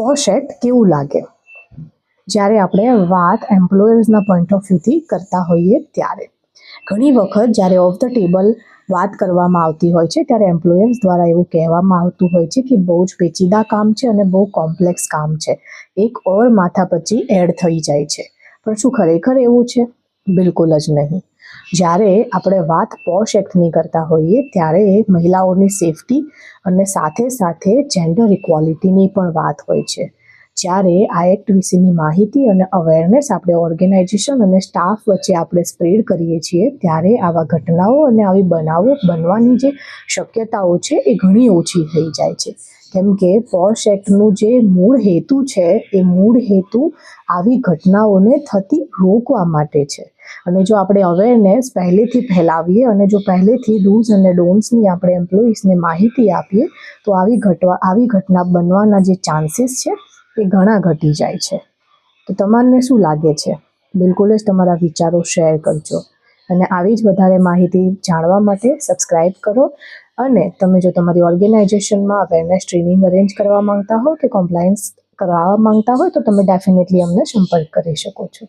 Posh act કેવું લાગે જ્યારે આપણે વાત એમ્પ્લોયર્સના પોઈન્ટ ઓફ વ્યૂથી કરતા હોઈએ ત્યારે. ઘણી વખત જ્યારે ઓફ ધ ટેબલ વાત કરવામાં આવતી હોય છે ત્યારે એમ્પ્લોયર્સ દ્વારા એવું કહેવામાં આવતું હોય છે કે બહુ જ પેચીદા કામ છે અને બહુ કોમ્પ્લેક્સ કામ છે, એક ઓર માથા પછી એડ થઈ જાય છે. પણ શું ખરેખર એવું છે? બિલકુલ જ નહીં. જ્યારે આપણે વાત પોશ એક્ટની કરતા હોઈએ ત્યારે મહિલાઓની સેફટી અને સાથે સાથે જેન્ડર ઇક્વોલિટીની પણ વાત હોય છે. જ્યારે આ એક્ટ વિશેની માહિતી અને અવેરનેસ આપણે ઓર્ગેનાઇઝેશન અને સ્ટાફ વચ્ચે આપણે સ્પ્રેડ કરીએ છીએ ત્યારે આવા ઘટનાઓ અને આવી બનાવો બનવાની જે શક્યતાઓ છે એ ઘણી ઓછી થઈ જાય છે. કેમ કે પોશ એક્ટનું જે મૂળ હેતુ છે એ મૂળ હેતુ આવી ઘટનાઓને થતી રોકવા માટે છે. અને જો આપણે અવેરનેસ પહેલેથી ફેલાવીએ અને જો પહેલેથી ડૂઝ અને ડોન્ટ્સની આપણે એમ્પ્લોઈઝને માહિતી આપીએ તો આવી ઘટના બનવાના જે ચાન્સીસ છે એ ઘણા ઘટી જાય છે. તો તમને શું લાગે છે? બિલકુલ જ તમારા વિચારો શેર કરજો અને આવી જ વધારે માહિતી જાણવા માટે સબસ્ક્રાઈબ કરો. અને તમે જો તમારી ઓર્ગેનાઇઝેશનમાં અવેરનેસ ટ્રેનિંગ અરેન્જ કરવા માંગતા હો કે કોમ્પ્લાયન્સ કરાવવા માંગતા હોય તો તમે ડેફિનેટલી અમને સંપર્ક કરી શકો છો.